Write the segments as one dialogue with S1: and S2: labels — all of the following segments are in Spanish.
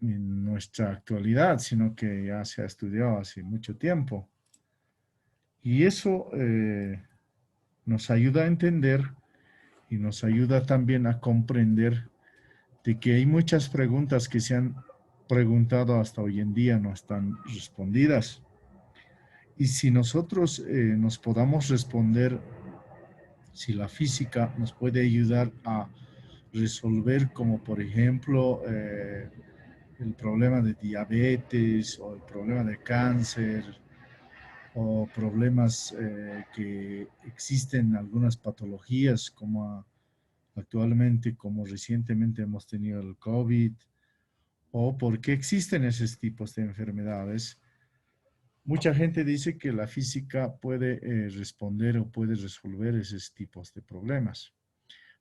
S1: en nuestra actualidad, sino que ya se ha estudiado hace mucho tiempo. Y eso nos ayuda a entender y nos ayuda también a comprender de que hay muchas preguntas que se han preguntado hasta hoy en día no están respondidas. Y si nosotros nos podamos responder, si la física nos puede ayudar a resolver, como por ejemplo, el problema de diabetes o el problema de cáncer o problemas que existen, algunas patologías como actualmente, como recientemente hemos tenido el COVID, o por qué existen esos tipos de enfermedades. Mucha gente dice que la física puede responder o puede resolver esos tipos de problemas.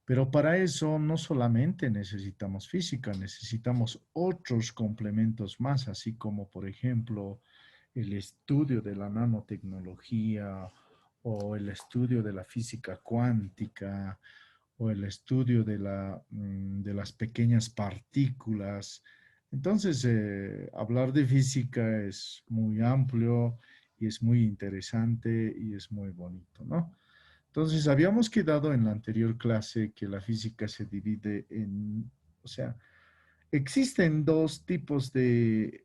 S1: Pero para eso no solamente necesitamos física, necesitamos otros complementos más, así como por ejemplo el estudio de la nanotecnología o el estudio de la física cuántica o el estudio de las pequeñas partículas. Entonces, hablar de física es muy amplio y es muy interesante y es muy bonito, ¿no? Entonces, habíamos quedado en la anterior clase que la física se divide en, o sea, existen dos tipos de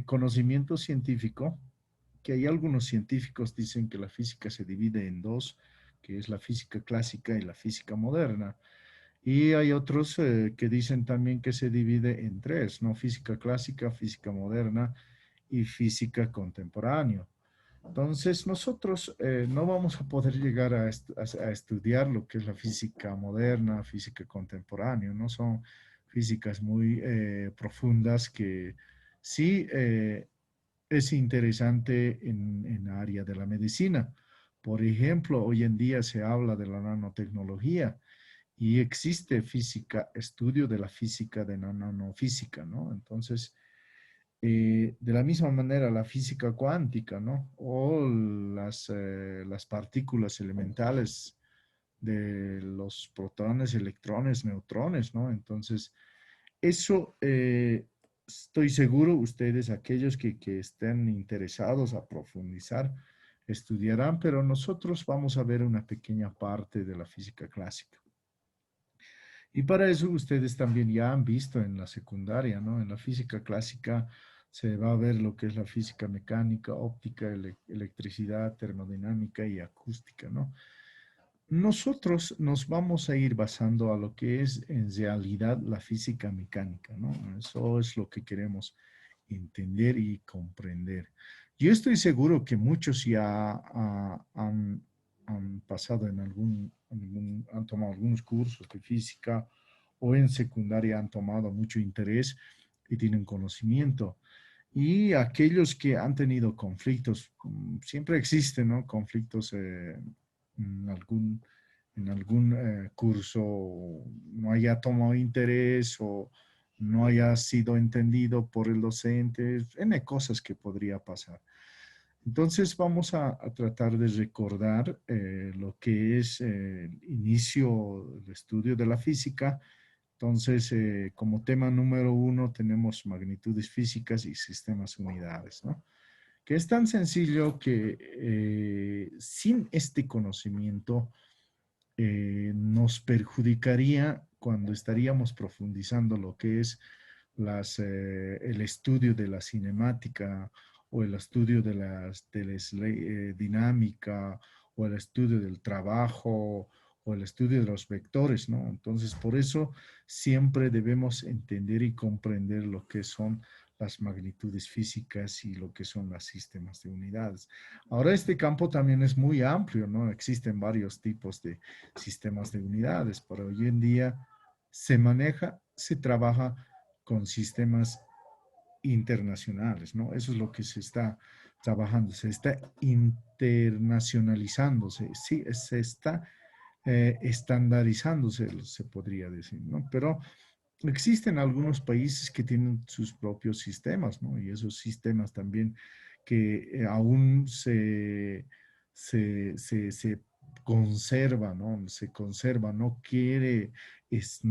S1: conocimiento científico, que hay algunos científicos dicen que la física se divide en dos, que es la física clásica y la física moderna. Y hay otros que dicen también que se divide en tres, ¿no? Física clásica, física moderna y física contemporánea. Entonces, nosotros no vamos a poder llegar a estudiar lo que es la física moderna, física contemporánea, ¿no? Son físicas muy profundas que sí es interesante en la área de la medicina. Por ejemplo, hoy en día se habla de la nanotecnología y existe física, estudio de la física de la nanofísica, ¿no? Entonces, de la misma manera, la física cuántica, ¿no? O las partículas elementales de los protones, electrones, neutrones, ¿no? Entonces, eso estoy seguro, ustedes, aquellos que estén interesados a profundizar, estudiarán, pero nosotros vamos a ver una pequeña parte de la física clásica. Y para eso ustedes también ya han visto en la secundaria, ¿no? En la física clásica se va a ver lo que es la física mecánica, óptica, electricidad, termodinámica y acústica, ¿no? Nosotros nos vamos a ir basando a lo que es en realidad la física mecánica, ¿no? Eso es lo que queremos entender y comprender. Yo estoy seguro que muchos ya han pasado han tomado algunos cursos de física o en secundaria han tomado mucho interés y tienen conocimiento. Y aquellos que han tenido conflictos, siempre existen, ¿no? Conflictos en algún curso no haya tomado interés o no haya sido entendido por el docente, N cosas que podría pasar. Entonces vamos a tratar de recordar lo que es el inicio del estudio de la física. Entonces, como tema número uno tenemos magnitudes físicas y sistemas unidades, ¿no? Que es tan sencillo que sin este conocimiento nos perjudicaría cuando estaríamos profundizando lo que es el estudio de la cinemática o el estudio de la dinámica o el estudio del trabajo o el estudio de los vectores, ¿no? Entonces, por eso siempre debemos entender y comprender lo que son las magnitudes físicas y lo que son los sistemas de unidades. Ahora, este campo también es muy amplio, ¿no? Existen varios tipos de sistemas de unidades, pero hoy en día se trabaja con sistemas internacionales, ¿no? Eso es lo que se está trabajando, se está internacionalizándose, sí, se está estandarizándose, se podría decir, ¿no? Pero existen algunos países que tienen sus propios sistemas, ¿no? Y esos sistemas también que aún se conserva, ¿no? Se conserva, no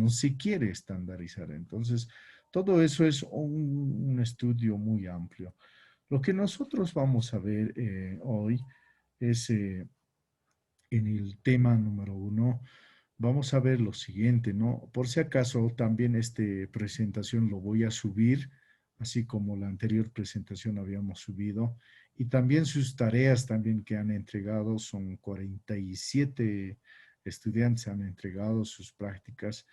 S1: se quiere estandarizar. Entonces, Todo eso es un estudio muy amplio. Lo que nosotros vamos a ver hoy es en el tema número uno, vamos a ver lo siguiente, ¿no? Por si acaso, también esta presentación lo voy a subir, así como la anterior presentación habíamos subido, y también sus tareas también que han entregado, son 47 estudiantes han entregado sus prácticas.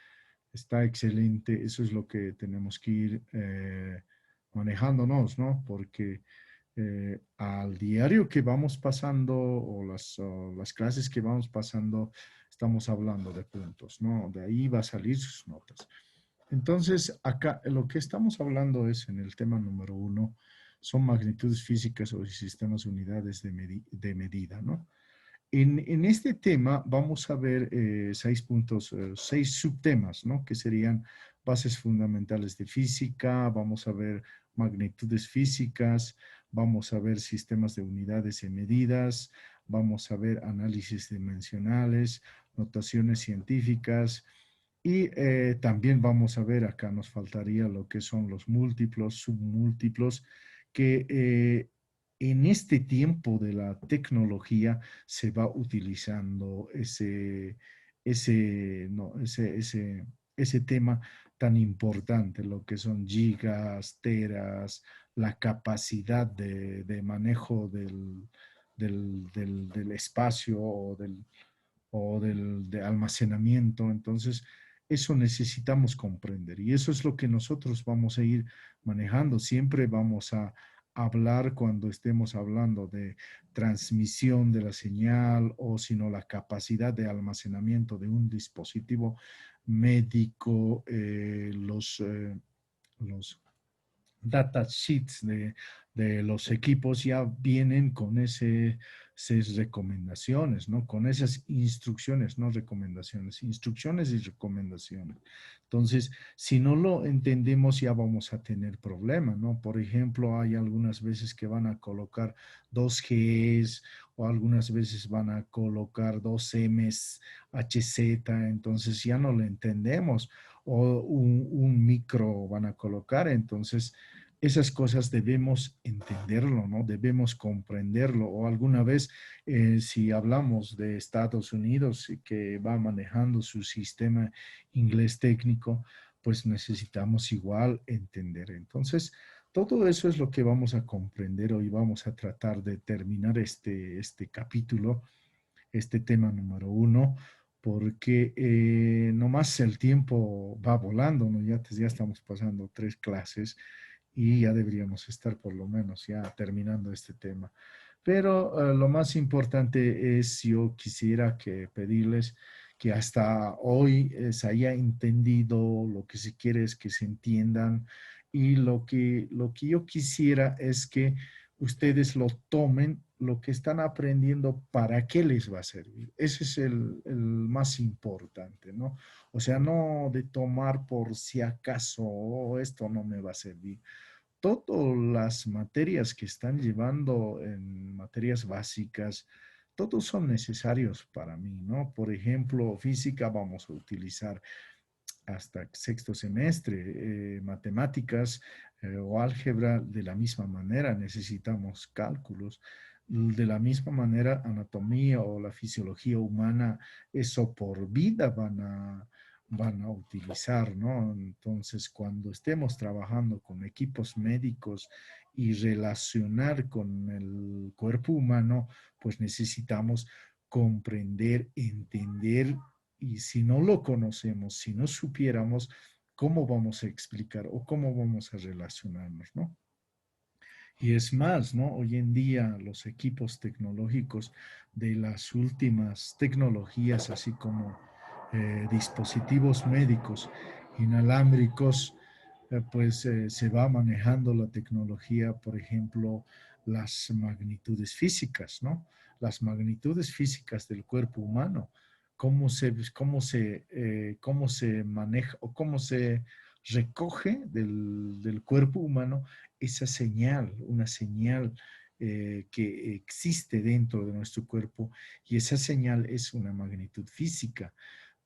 S1: Está excelente, eso es lo que tenemos que ir manejándonos, ¿no? Porque al diario que vamos pasando o las clases que vamos pasando, estamos hablando de puntos, ¿no? De ahí va a salir sus notas. Entonces, acá lo que estamos hablando es en el tema número uno, son magnitudes físicas o sistemas unidades de medida, ¿no? En este tema vamos a ver 6 puntos, 6 subtemas, ¿no? Que serían bases fundamentales de física, vamos a ver magnitudes físicas, vamos a ver sistemas de unidades y medidas, vamos a ver análisis dimensionales, notaciones científicas y también vamos a ver, acá nos faltaría lo que son los múltiplos, submúltiplos, que en este tiempo de la tecnología se va utilizando no, ese tema tan importante, lo que son gigas, teras, la capacidad de manejo del espacio o de almacenamiento. Entonces, eso necesitamos comprender y eso es lo que nosotros vamos a ir manejando. Siempre vamos a hablar cuando estemos hablando de transmisión de la señal o sino la capacidad de almacenamiento de un dispositivo médico, los data sheets de los equipos ya vienen con esas recomendaciones, ¿no? Con esas instrucciones, no recomendaciones, instrucciones y recomendaciones. Entonces, si no lo entendemos, ya vamos a tener problemas, ¿no? Por ejemplo, hay algunas veces que van a colocar dos Gs o algunas veces van a colocar dos Ms, HZ, entonces ya no lo entendemos. O un micro van a colocar, entonces esas cosas debemos entenderlo, ¿no? Debemos comprenderlo. O alguna vez, si hablamos de Estados Unidos y que va manejando su sistema inglés técnico, pues necesitamos igual entender. Entonces, todo eso es lo que vamos a comprender hoy. Vamos a tratar de terminar este capítulo, este tema número uno, porque nomás el tiempo va volando, ¿no? Ya estamos pasando 3 clases y ya deberíamos estar por lo menos ya terminando este tema. Pero lo más importante es, yo quisiera que pedirles que hasta hoy se haya entendido, lo que se quiere es que se entiendan y lo que yo quisiera es que ustedes lo tomen, lo que están aprendiendo, para qué les va a servir. Ese es el más importante, ¿no? O sea, no de tomar por si acaso, "Oh, esto no me va a servir". Todas las materias que están llevando en materias básicas, todos son necesarios para mí, ¿no? Por ejemplo, física vamos a utilizar hasta sexto semestre, matemáticas o álgebra de la misma manera, necesitamos cálculos. De la misma manera, anatomía o la fisiología humana, eso por vida van a utilizar, ¿no? Entonces, cuando estemos trabajando con equipos médicos y relacionar con el cuerpo humano, pues necesitamos comprender, entender, y si no lo conocemos, si no supiéramos, ¿cómo vamos a explicar o cómo vamos a relacionarnos, ¿no? Y es más, ¿no? Hoy en día los equipos tecnológicos de las últimas tecnologías, así como dispositivos médicos inalámbricos, pues se va manejando la tecnología, por ejemplo, las magnitudes físicas, ¿no? Las magnitudes físicas del cuerpo humano, cómo se maneja o cómo se recoge del cuerpo humano esa señal, una señal que existe dentro de nuestro cuerpo, y esa señal es una magnitud física,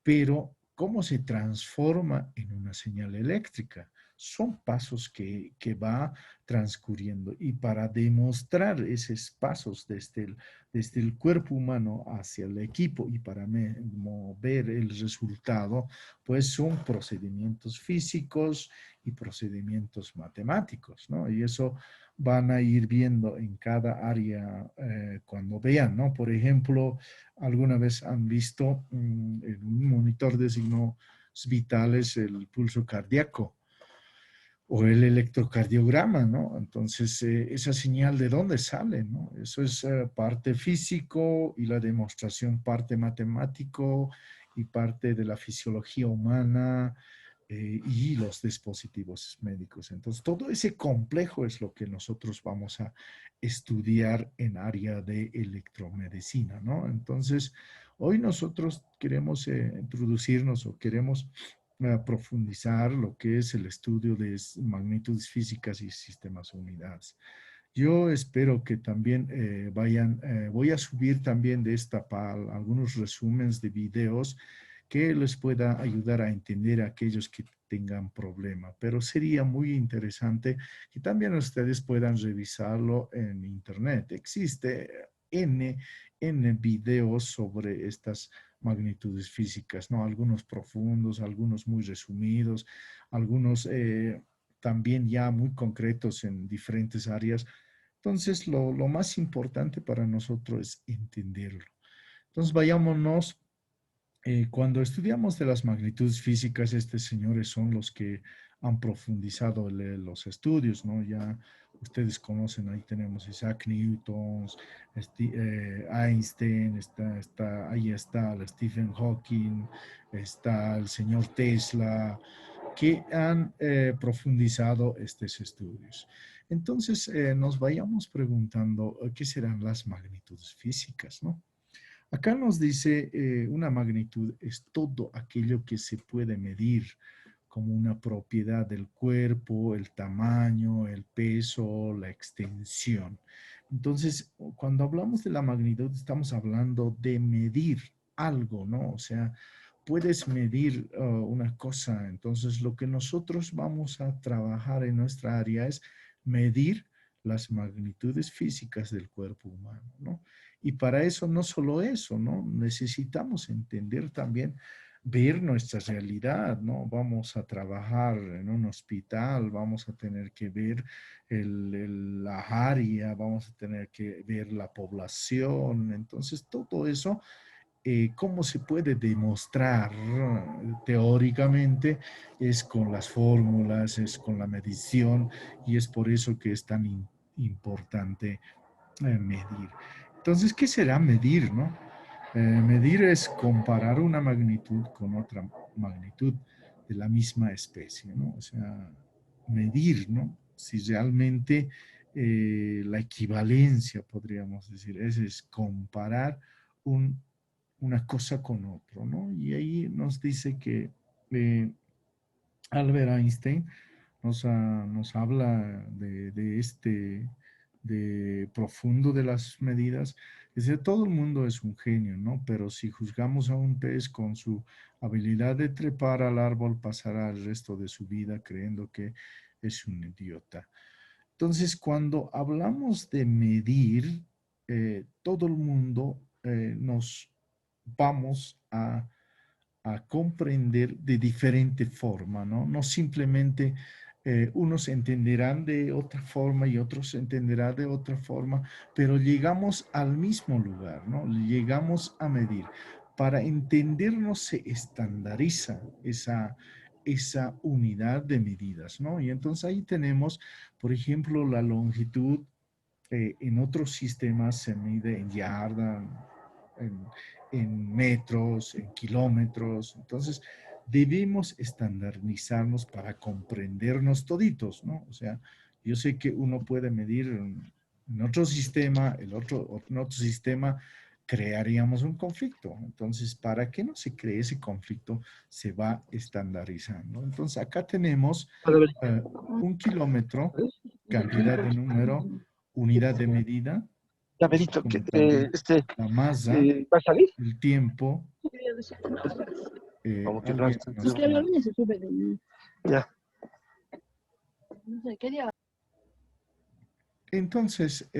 S1: pero ¿cómo se transforma en una señal eléctrica? son pasos que va transcurriendo. Y para demostrar esos pasos desde el cuerpo humano hacia el equipo y para mover el resultado, pues son procedimientos físicos y procedimientos matemáticos, ¿no? Y eso van a ir viendo en cada área cuando vean, ¿no? Por ejemplo, alguna vez han visto en un monitor de signos vitales el pulso cardíaco o el electrocardiograma, ¿no? Entonces, esa señal de dónde sale, ¿no? Eso es parte físico y la demostración parte matemático y parte de la fisiología humana y los dispositivos médicos. Entonces, todo ese complejo es lo que nosotros vamos a estudiar en área de electromedicina, ¿no? Entonces, hoy nosotros queremos introducirnos o queremos profundizar lo que es el estudio de magnitudes físicas y sistemas unidades. Yo espero que también voy a subir también de esta PAL algunos resúmenes de videos que les pueda ayudar a entender a aquellos que tengan problema, pero sería muy interesante que también ustedes puedan revisarlo en internet. Existe N videos sobre estas magnitudes físicas, ¿no? Algunos profundos, algunos muy resumidos, algunos también ya muy concretos en diferentes áreas. Entonces, lo más importante para nosotros es entenderlo. Entonces, vayámonos cuando estudiamos de las magnitudes físicas, estos señores son los que han profundizado los estudios, ¿no? Ya ustedes conocen, ahí tenemos Isaac Newton, Einstein, ahí está el Stephen Hawking, está el señor Tesla, que han profundizado estos estudios. Entonces, nos vayamos preguntando qué serán las magnitudes físicas, ¿no? Acá nos dice una magnitud es todo aquello que se puede medir como una propiedad del cuerpo, el tamaño, el peso, la extensión. Entonces, cuando hablamos de la magnitud, estamos hablando de medir algo, ¿no? O sea, puedes medir una cosa. Entonces, lo que nosotros vamos a trabajar en nuestra área es medir las magnitudes físicas del cuerpo humano, ¿no? Y para eso, no solo eso, ¿no? Necesitamos entender también, ver nuestra realidad, ¿no? Vamos a trabajar en un hospital, vamos a tener que ver la área, vamos a tener que ver la población. Entonces, todo eso, ¿cómo se puede demostrar teóricamente? Es con las fórmulas, es con la medición, y es por eso que es tan importante medir. Entonces, ¿qué será medir, no? Medir es comparar una magnitud con otra magnitud de la misma especie, ¿no? O sea, medir, ¿no? Si realmente la equivalencia, podríamos decir, es comparar una cosa con otro, ¿no? Y ahí nos dice que eh, Albert Einstein nos habla de profundo de las medidas. Dice, todo el mundo es un genio, ¿no? Pero si juzgamos a un pez con su habilidad de trepar al árbol, pasará el resto de su vida creyendo que es un idiota. Entonces, cuando hablamos de medir, todo el mundo nos vamos a comprender de diferente forma, ¿no? No simplemente unos entenderán de otra forma y otros entenderán de otra forma, pero llegamos al mismo lugar, ¿no? Llegamos a medir. Para entendernos se estandariza esa unidad de medidas, ¿no? Y entonces ahí tenemos, por ejemplo, la longitud en otros sistemas se mide en yarda, en, en metros, en kilómetros. Entonces, debemos estandarizarnos para comprendernos toditos, ¿no? O sea, yo sé que uno puede medir en otro sistema, en otro sistema crearíamos un conflicto. Entonces, para que no se cree ese conflicto, se va estandarizando. Entonces, acá tenemos un kilómetro, cantidad de número, unidad de medida,
S2: Ya, Benito, que
S1: como también la masa,
S2: va a salir.
S1: el tiempo.
S2: Como que
S1: Alguien
S2: rastro.
S1: nos está,
S2: Ya.
S1: Entonces,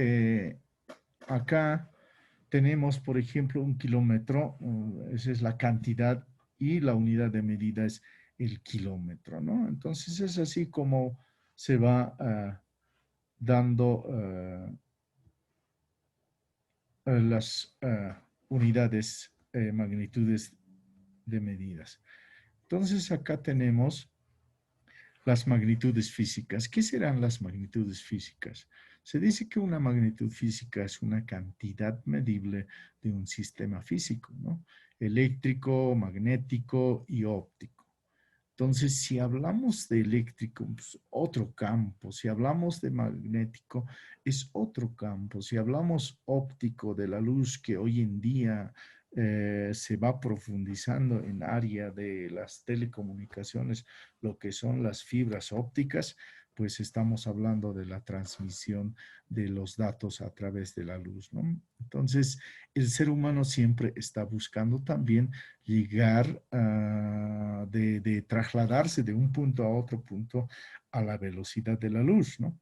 S1: acá tenemos, por ejemplo, un kilómetro, esa es la cantidad y la unidad de medida es el kilómetro, ¿no? Entonces es así como se va dando las unidades, magnitudes de medidas. Entonces acá tenemos las magnitudes físicas. ¿Qué serán las magnitudes físicas? Se dice que una magnitud física es una cantidad medible de un sistema físico, ¿no? Eléctrico, magnético y óptico. Entonces, si hablamos de eléctrico, pues otro campo. Si hablamos de magnético, es otro campo. Si hablamos óptico de la luz, que hoy en día se va profundizando en área de las telecomunicaciones, lo que son las fibras ópticas, pues estamos hablando de la transmisión de los datos a través de la luz, ¿no? Entonces, el ser humano siempre está buscando también llegar de trasladarse de un punto a otro punto a la velocidad de la luz, ¿no?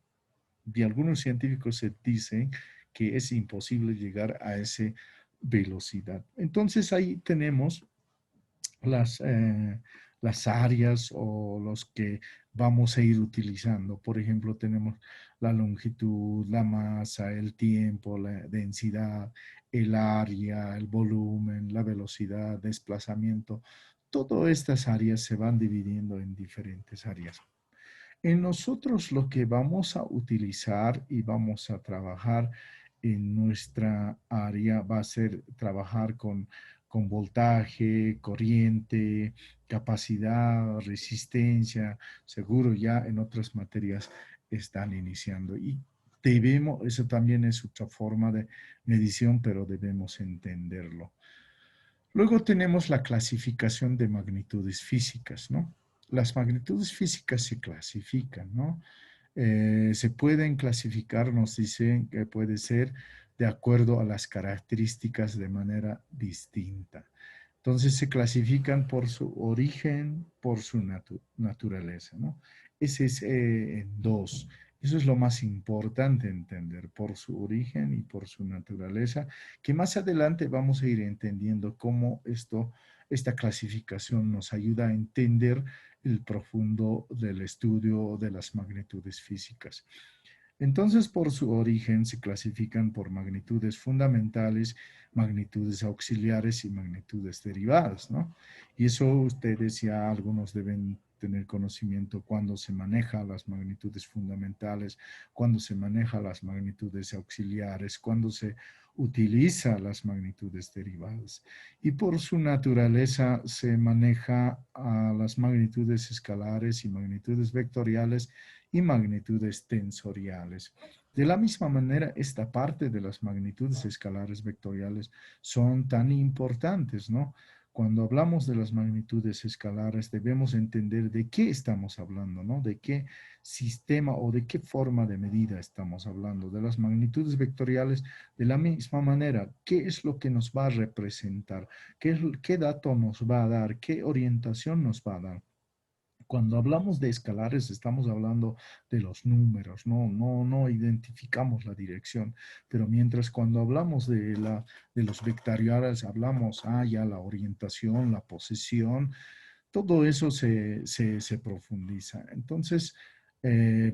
S1: Y algunos científicos se dicen que es imposible llegar a esa velocidad. Entonces ahí tenemos las, eh, las áreas o los que vamos a ir utilizando. Por ejemplo, tenemos la longitud, la masa, el tiempo, la densidad, el área, el volumen, la velocidad, desplazamiento. Todas estas áreas se van dividiendo en diferentes áreas. En nosotros lo que vamos a utilizar y vamos a trabajar en nuestra área va a ser trabajar con voltaje, corriente, capacidad, resistencia, seguro ya en otras materias están iniciando. Y debemos, eso también es otra forma de medición, pero debemos entenderlo. Luego tenemos la clasificación de magnitudes físicas, ¿no? Las magnitudes físicas se clasifican, ¿no? Se pueden clasificar, nos dicen que puede ser de acuerdo a las características de manera distinta. Entonces se clasifican por su origen, por su naturaleza, ¿no? Ese es en dos. Eso es lo más importante entender, por su origen y por su naturaleza, que más adelante vamos a ir entendiendo cómo esta clasificación nos ayuda a entender el profundo del estudio de las magnitudes físicas. Entonces, por su origen se clasifican por magnitudes fundamentales, magnitudes auxiliares y magnitudes derivadas, ¿no? Y eso ustedes ya algunos deben tener conocimiento cuando se maneja las magnitudes fundamentales, cuando se maneja las magnitudes auxiliares, cuando se utiliza las magnitudes derivadas. Y por su naturaleza se maneja a las magnitudes escalares y magnitudes vectoriales y magnitudes tensoriales. De la misma manera, esta parte de las magnitudes escalares vectoriales son tan importantes, ¿no? Cuando hablamos de las magnitudes escalares, debemos entender de qué estamos hablando, ¿no? De qué sistema o de qué forma de medida estamos hablando. De las magnitudes vectoriales, de la misma manera, ¿qué es lo que nos va a representar? ¿Qué dato nos va a dar? ¿Qué orientación nos va a dar? Cuando hablamos de escalares, estamos hablando de los números, no identificamos la dirección, pero mientras cuando hablamos de los vectoriales, hablamos, ya la orientación, la posición, todo eso se profundiza. Entonces,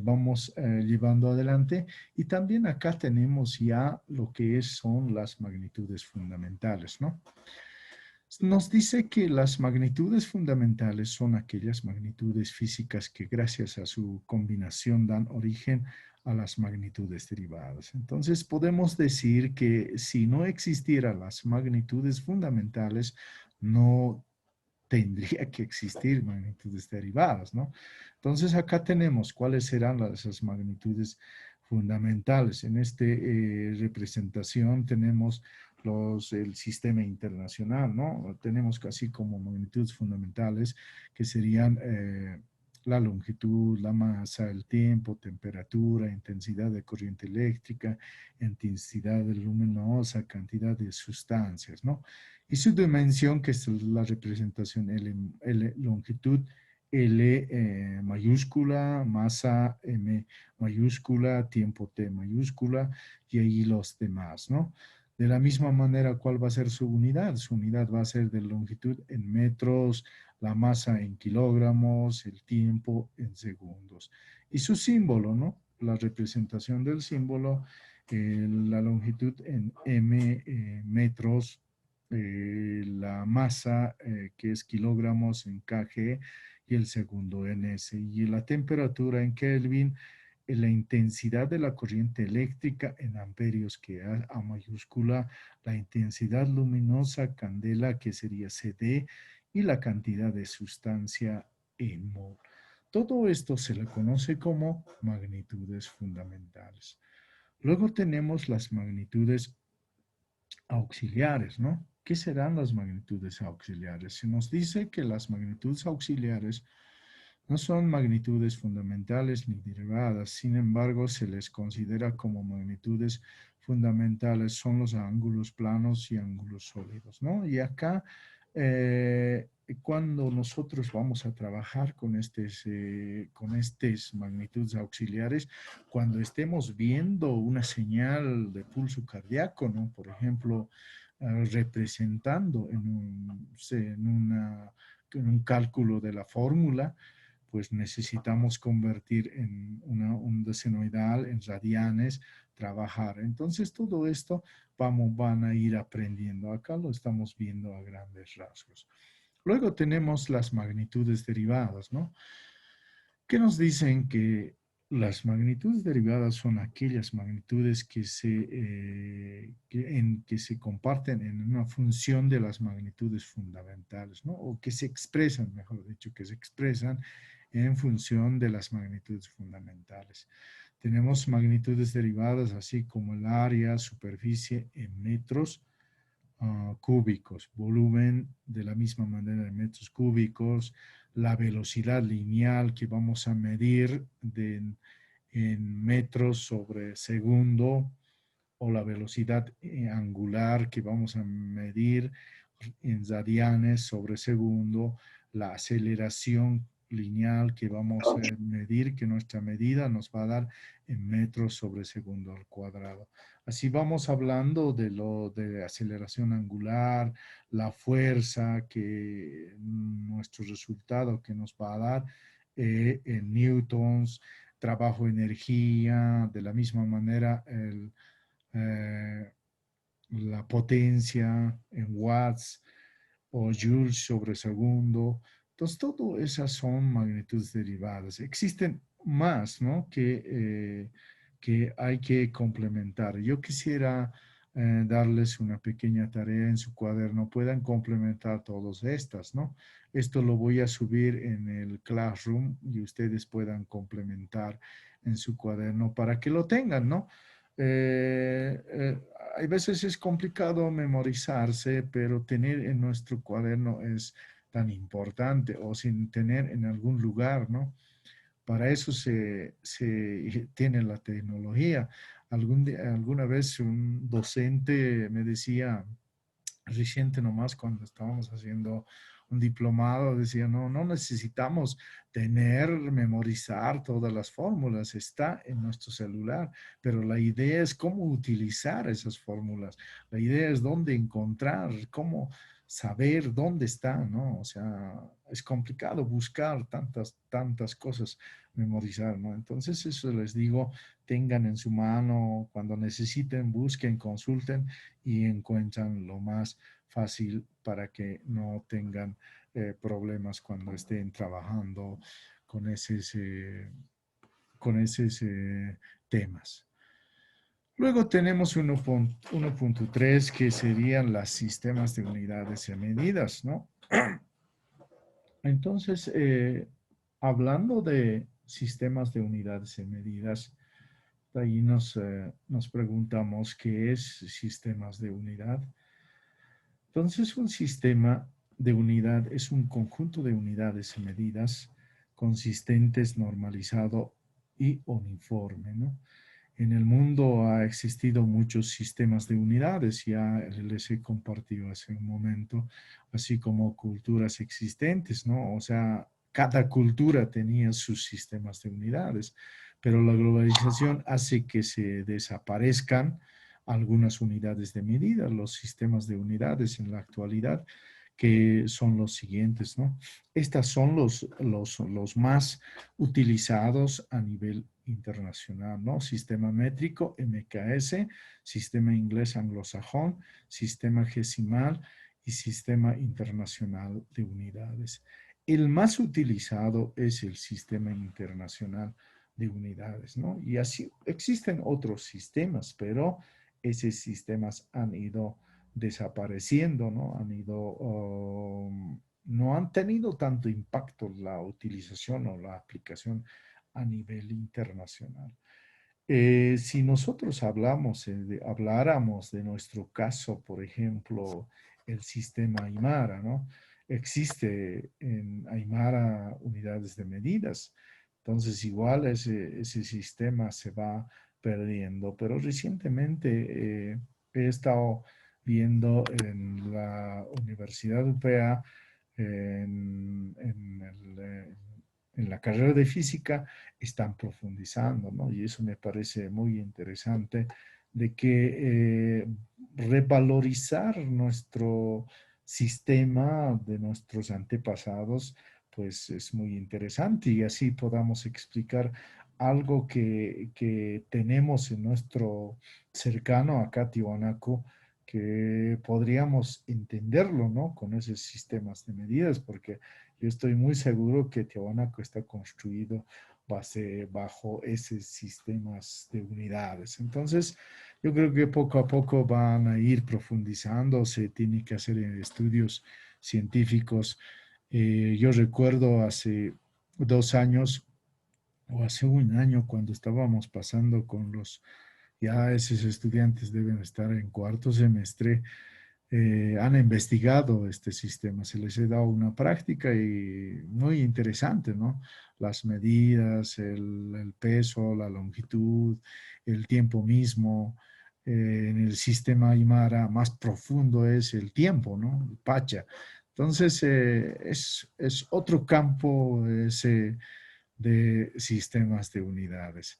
S1: vamos llevando adelante y también acá tenemos ya lo que son las magnitudes fundamentales, ¿no? Nos dice que las magnitudes fundamentales son aquellas magnitudes físicas que gracias a su combinación dan origen a las magnitudes derivadas. Entonces podemos decir que si no existieran las magnitudes fundamentales, no tendría que existir magnitudes derivadas, ¿no? Entonces acá tenemos cuáles serán esas magnitudes fundamentales. En esta representación tenemos el sistema internacional, ¿no? Tenemos casi como magnitudes fundamentales que serían la longitud, la masa, el tiempo, temperatura, intensidad de corriente eléctrica, intensidad luminosa, cantidad de sustancias, ¿no? Y su dimensión, que es la representación L longitud L mayúscula, masa M mayúscula, tiempo T mayúscula y ahí los demás, ¿no? De la misma manera, ¿cuál va a ser su unidad? Su unidad va a ser de longitud en metros, la masa en kilogramos, el tiempo en segundos. Y su símbolo, ¿no? La representación del símbolo, la longitud en M metros, la masa que es kilogramos en kg y el segundo en S. Y la temperatura en Kelvin, la intensidad de la corriente eléctrica en amperios, que A mayúscula, la intensidad luminosa, candela, que sería CD, y la cantidad de sustancia en mol. Todo esto se le conoce como magnitudes fundamentales. Luego tenemos las magnitudes auxiliares, ¿no? ¿Qué serán las magnitudes auxiliares? Se nos dice que las magnitudes auxiliares no son magnitudes fundamentales ni derivadas, sin embargo, se les considera como magnitudes fundamentales, son los ángulos planos y ángulos sólidos, ¿no? Y acá, cuando nosotros vamos a trabajar con estas magnitudes auxiliares, cuando estemos viendo una señal de pulso cardíaco, ¿no? Por ejemplo, representando en un cálculo de la fórmula, pues necesitamos convertir en una onda senoidal, en radianes, trabajar. Entonces, todo esto van a ir aprendiendo. Acá lo estamos viendo a grandes rasgos. Luego tenemos las magnitudes derivadas, ¿no? Que nos dicen que las magnitudes derivadas son aquellas magnitudes que se comparten en una función de las magnitudes fundamentales, ¿no? O que se expresan, mejor dicho, que se expresan en función de las magnitudes fundamentales. Tenemos magnitudes derivadas así como el área, superficie en metros cúbicos, volumen de la misma manera en metros cúbicos, la velocidad lineal que vamos a medir en metros sobre segundo, o la velocidad angular que vamos a medir en radianes sobre segundo, la aceleración lineal que vamos a medir, que nuestra medida nos va a dar en metros sobre segundo al cuadrado. Así vamos hablando de lo de aceleración angular, la fuerza que nuestro resultado que nos va a dar en newtons, trabajo, energía, de la misma manera eh, la potencia en watts o joules sobre segundo. Entonces, todo esas son magnitudes derivadas. Existen más, ¿no? Que hay que complementar. Yo quisiera darles una pequeña tarea en su cuaderno. Puedan complementar todas estas, ¿no? Esto lo voy a subir en el Classroom y ustedes puedan complementar en su cuaderno para que lo tengan, ¿no? Eh, eh, Hay veces es complicado memorizarse, pero tener en nuestro cuaderno es tan importante, o sin tener en algún lugar, ¿no? Para eso se tiene la tecnología. Alguna vez un docente me decía, reciente nomás cuando estábamos haciendo un diplomado, decía, no, no necesitamos memorizar todas las fórmulas, está en nuestro celular, pero la idea es cómo utilizar esas fórmulas, la idea es dónde encontrar, cómo saber dónde está, ¿no? O sea, es complicado buscar tantas cosas, memorizar, ¿no? Entonces, eso les digo, tengan en su mano, cuando necesiten, busquen, consulten y encuentran lo más fácil para que no tengan problemas cuando estén trabajando con esos temas. Luego tenemos 1.3 que serían los sistemas de unidades y medidas, ¿no? Entonces, hablando de sistemas de unidades y medidas, ahí nos preguntamos qué es sistemas de unidad. Entonces, un sistema de unidad es un conjunto de unidades y medidas consistentes, normalizado y uniforme, ¿no? En el mundo ha existido muchos sistemas de unidades, ya les he compartido hace un momento, así como culturas existentes, ¿no? O sea, cada cultura tenía sus sistemas de unidades, pero la globalización hace que se desaparezcan algunas unidades de medida, los sistemas de unidades en la actualidad, que son los siguientes, ¿no? Estos son los más utilizados a nivel internacional, ¿no? Sistema métrico, MKS, sistema inglés anglosajón, sistema gesimal y sistema internacional de unidades. El más utilizado es el sistema internacional de unidades, ¿no? Y así existen otros sistemas, pero esos sistemas han ido desapareciendo, ¿no? No han tenido tanto impacto la utilización o la aplicación a nivel internacional. Si nosotros habláramos de nuestro caso, por ejemplo, el sistema Aymara, ¿no? Existe en Aymara unidades de medidas, entonces igual ese sistema se va perdiendo, pero recientemente he estado viendo en la Universidad UPA, en la carrera de física, están profundizando, ¿no? Y eso me parece muy interesante de que revalorizar nuestro sistema de nuestros antepasados, pues es muy interesante y así podamos explicar algo que tenemos en nuestro cercano acá, Tiwanaku, que podríamos entenderlo, ¿no? Con esos sistemas de medidas, porque yo estoy muy seguro que Tiwanaku está construido bajo esos sistemas de unidades. Entonces, yo creo que poco a poco van a ir profundizando, se tiene que hacer estudios científicos. Yo recuerdo hace 2 años o hace un año cuando estábamos pasando con ya esos estudiantes deben estar en cuarto semestre, han investigado este sistema, se les ha dado una práctica y muy interesante, ¿no? Las medidas, el peso, la longitud, el tiempo mismo. En el sistema Aymara más profundo es el tiempo, ¿no? El Pacha. Entonces, es otro campo ese de sistemas de unidades.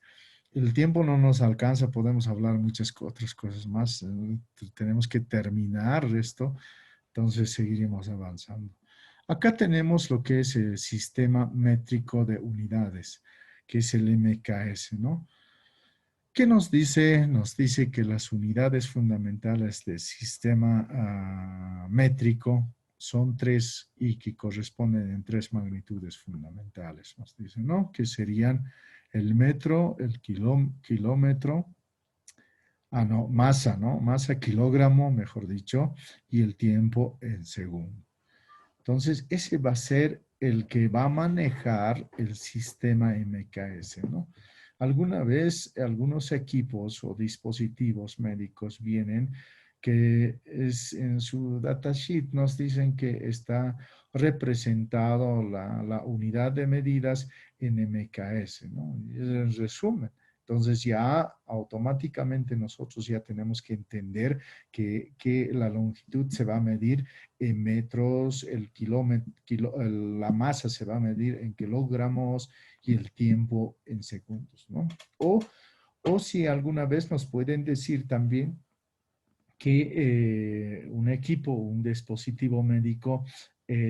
S1: El tiempo no nos alcanza, podemos hablar muchas otras cosas más. Tenemos que terminar esto, entonces seguiremos avanzando. Acá tenemos lo que es el sistema métrico de unidades, que es el MKS, ¿no? ¿Qué nos dice? Nos dice que las unidades fundamentales del sistema métrico son tres y que corresponden en tres magnitudes fundamentales. Nos dice, ¿no? Que serían el metro, el kilómetro, no, masa, ¿no? Masa, kilogramo, mejor dicho, y el tiempo en segundo. Entonces, ese va a ser el que va a manejar el sistema MKS, ¿no? Alguna vez algunos equipos o dispositivos médicos vienen que en su datasheet nos dicen que está representado la unidad de medidas en MKS, ¿no? Y es el resumen. Entonces ya automáticamente nosotros ya tenemos que entender que la longitud se va a medir en metros, el kilómetro, la masa se va a medir en kilogramos y el tiempo en segundos, ¿no? O si alguna vez nos pueden decir también que un equipo, un dispositivo médico,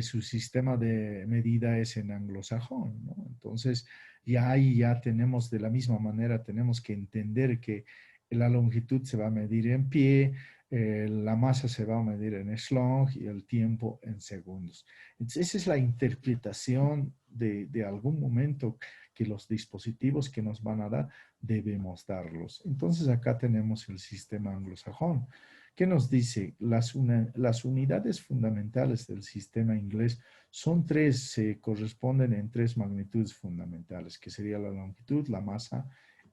S1: su sistema de medida es en anglosajón, ¿no? Entonces, ya ahí ya tenemos de la misma manera, tenemos que entender que la longitud se va a medir en pie, la masa se va a medir en slong y el tiempo en segundos. Entonces, esa es la interpretación de algún momento que los dispositivos que nos van a dar debemos darlos. Entonces, acá tenemos el sistema anglosajón. ¿Qué nos dice? Las unidades fundamentales del sistema inglés son tres, se corresponden en tres magnitudes fundamentales, que sería la longitud, la masa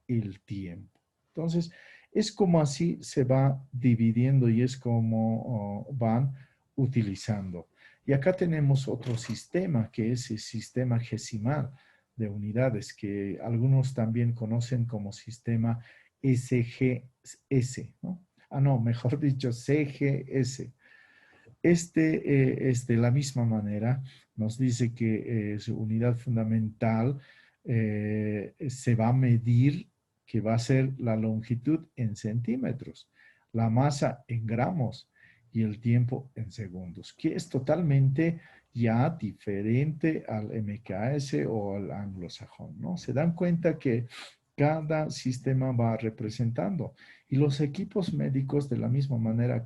S1: y el tiempo. Entonces, es como así se va dividiendo y es como van utilizando. Y acá tenemos otro sistema, que es el sistema gesimal de unidades, que algunos también conocen como sistema SGS, ¿no? No, mejor dicho, CGS. la misma manera, nos dice que su unidad fundamental se va a medir, que va a ser la longitud en centímetros, la masa en gramos y el tiempo en segundos, que es totalmente ya diferente al MKS o al anglosajón, ¿no? Se dan cuenta que cada sistema va representando y los equipos médicos de la misma manera,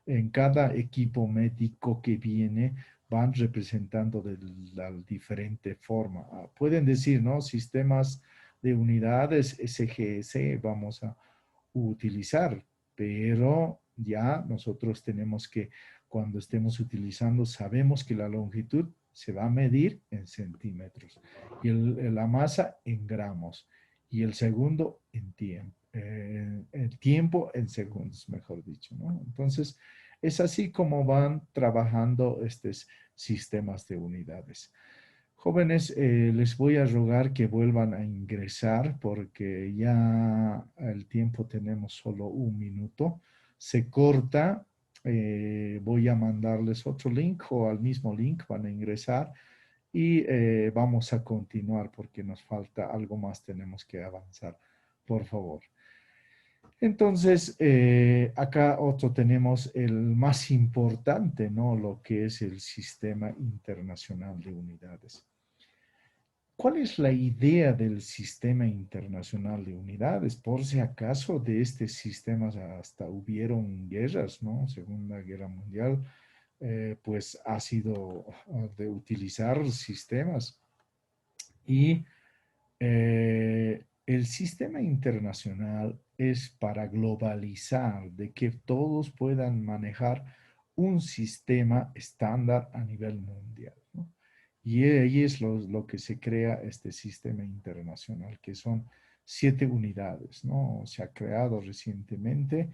S1: en cada equipo médico que viene van representando de la diferente forma. Pueden decir, ¿no? Sistemas de unidades SGS vamos a utilizar, pero ya nosotros tenemos que, cuando estemos utilizando, sabemos que la longitud se va a medir en centímetros y la masa en gramos y el segundo en tiempo, el tiempo en segundos, mejor dicho, ¿no? Entonces, es así como van trabajando estos sistemas de unidades. Jóvenes, les voy a rogar que vuelvan a ingresar porque ya el tiempo tenemos solo un minuto. Se corta. Voy a mandarles otro link o al mismo link van a ingresar y vamos a continuar porque nos falta algo más, tenemos que avanzar. Por favor. Entonces, acá otro tenemos el más importante, ¿no? Lo que es el Sistema Internacional de Unidades. ¿Cuál es la idea del Sistema Internacional de Unidades? Por si acaso de este sistema hasta hubieron guerras, ¿no? Segunda Guerra Mundial, pues ha sido de utilizar sistemas y el sistema internacional es para globalizar, de que todos puedan manejar un sistema estándar a nivel mundial, ¿no? Y ahí es lo que se crea este sistema internacional, que son 7 unidades, ¿no? Se ha creado recientemente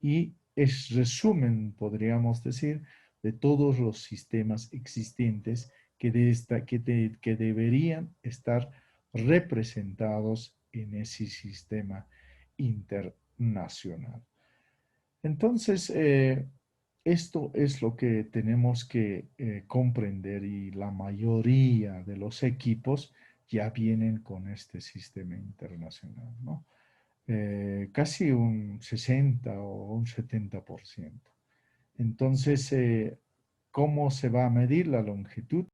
S1: y es resumen, podríamos decir, de todos los sistemas existentes que deberían estar representados en ese sistema internacional. Entonces, esto es lo que tenemos que comprender y la mayoría de los equipos ya vienen con este sistema internacional, ¿no? Casi un 60 o un 70%. Entonces, ¿cómo se va a medir la longitud?